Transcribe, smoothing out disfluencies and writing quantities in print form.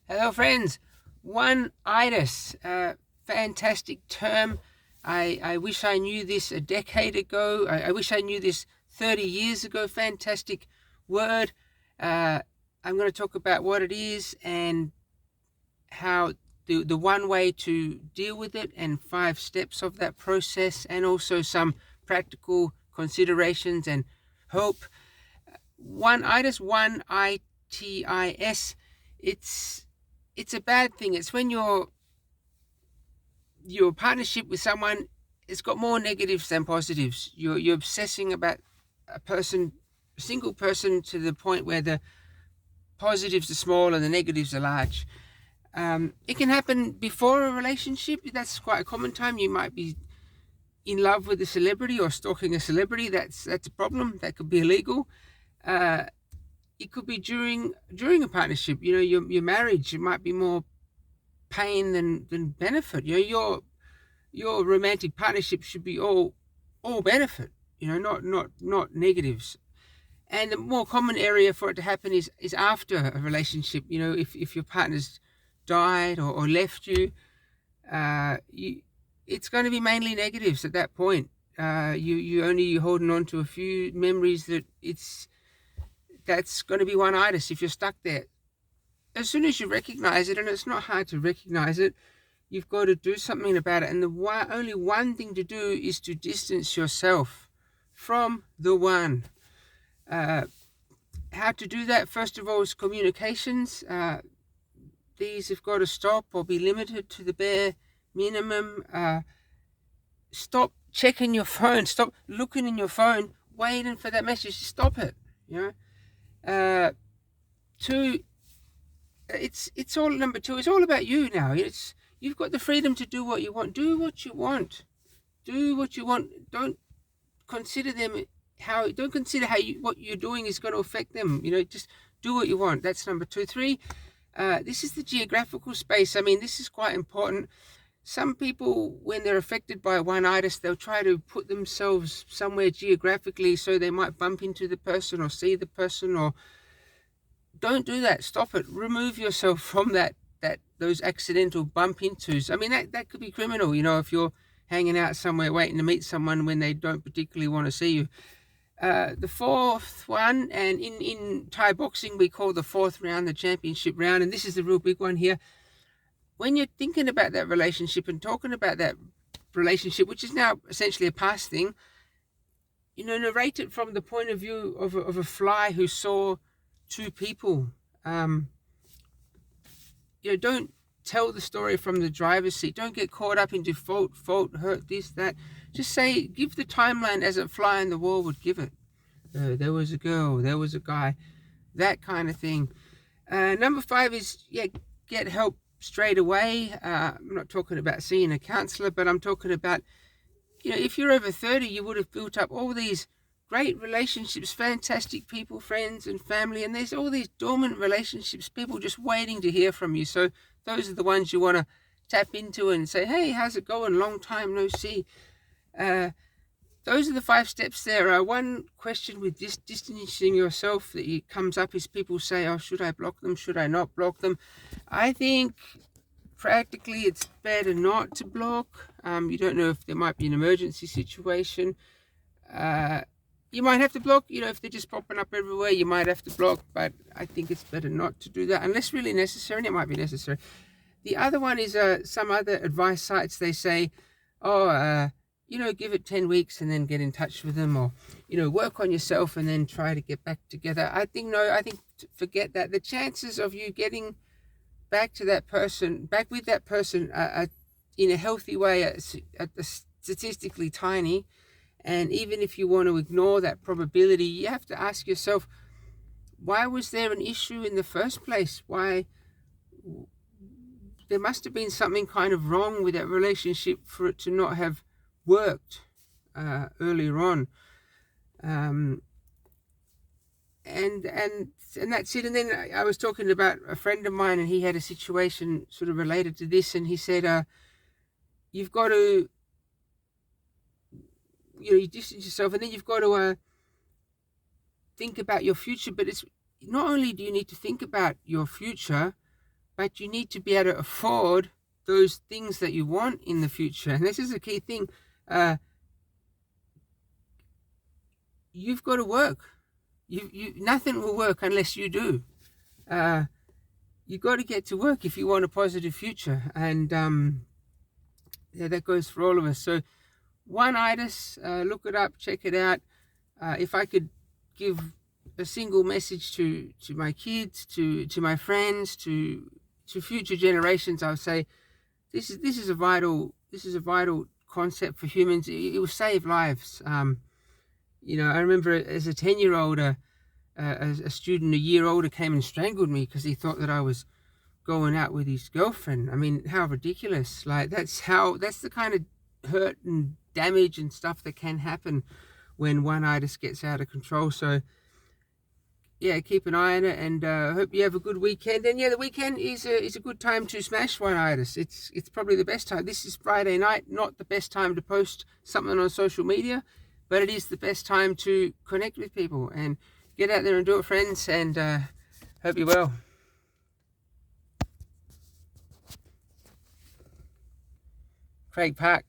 Hello, friends. One-itis, fantastic term. I wish I knew this a decade ago. I wish I knew this 30 years ago. Fantastic word. I'm going to talk about what it is and how the one way to deal with it and 5 steps of that process, and also some practical considerations and hope. One-itis, One-itis. It's a bad thing. It's when your partnership with someone, it's got more negatives than positives. You're obsessing about a single person, to the point where the positives are small and the negatives are large. It can happen before a relationship. That's quite a common time. You might be in love with a celebrity or stalking a celebrity. That's a problem. That could be illegal. It could be during a partnership. Your marriage, it might be more pain than benefit. Your romantic partnership should be all benefit. Not negatives. And the more common area for it to happen is after a relationship. If your partner's died or left you, it's going to be mainly negatives at that point. You're only holding on to a few memories. That's going to be one-itis if you're stuck there. As soon as you recognize it, and it's not hard to recognize it, you've got to do something about it. And only one thing to do is to distance yourself from the one. How to do that? First of all, is communications. These have got to stop or be limited to the bare minimum. Stop checking your phone. Stop looking in your phone, waiting for that message. Stop it. Two, it's all number two. It's all about you now. You've got the freedom to do what you want. Do what you want. Do what you want. Don't consider what you're doing is going to affect them. Just do what you want. That's number two. Three, this is the geographical space. This is quite important. Some people, when they're affected by one-itis, they'll try to put themselves somewhere geographically so they might bump into the person or see the person. Or don't do that. Stop it. Remove yourself from those accidental bump intos. That could be criminal. If you're hanging out somewhere waiting to meet someone when they don't particularly want to see you. The fourth one, and in Thai boxing we call the fourth round the championship round, and this is the real big one here. When you're thinking about that relationship and talking about that relationship, which is now essentially a past thing, narrate it from the point of view of a fly who saw two people. Don't tell the story from the driver's seat. Don't get caught up into fault, hurt, this, that. Just give the timeline as a fly on the wall would give it. There was a girl, there was a guy, that kind of thing. Number 5 is, get help straight away. I'm not talking about seeing a counselor, but I'm talking about, if you're over 30, you would have built up all these great relationships, fantastic people, friends and family, and there's all these dormant relationships, people just waiting to hear from you. So those are the ones you want to tap into and say, hey, how's it going? Long time no see. Those are the 5 steps there. One question with distancing yourself that comes up is people say, oh, should I block them? Should I not block them? I think practically it's better not to block. You don't know if there might be an emergency situation. You might have to block, if they're just popping up everywhere, you might have to block, but I think it's better not to do that unless really necessary, and it might be necessary. The other one is some other advice sites, they say, give it 10 weeks and then get in touch with them, or, work on yourself and then try to get back together. I think forget that. The chances of you getting back with that person, are in a healthy way, are statistically tiny. And even if you want to ignore that probability, you have to ask yourself, why was there an issue in the first place? Why? There must have been something kind of wrong with that relationship for it to not have worked earlier on. And that's it. And then I was talking about a friend of mine, and he had a situation sort of related to this, and he said, you've got to, you distance yourself, and then you've got to think about your future. But it's not only do you need to think about your future, but you need to be able to afford those things that you want in the future. And this is a key thing. You've got to work. Nothing will work unless you do. You've got to get to work if you want a positive future. And yeah, that goes for all of us. So One-itis, look it up, check it out. If I could give a single message to my kids, to my friends, to future generations, I would say this is a vital concept for humans. It will save lives. You know, I remember as a 10-year-old, a student a year older came and strangled me because he thought that I was going out with his girlfriend. I mean, how ridiculous. Like, that's the kind of hurt and damage and stuff that can happen when One-itis gets out of control. So yeah, keep an eye on it, and hope you have a good weekend. And yeah, the weekend is a good time to smash One-itis. It's probably the best time. This is Friday night, not the best time to post something on social media, but it is the best time to connect with people. And get out there and do it, friends, and hope you're well. Craig Park.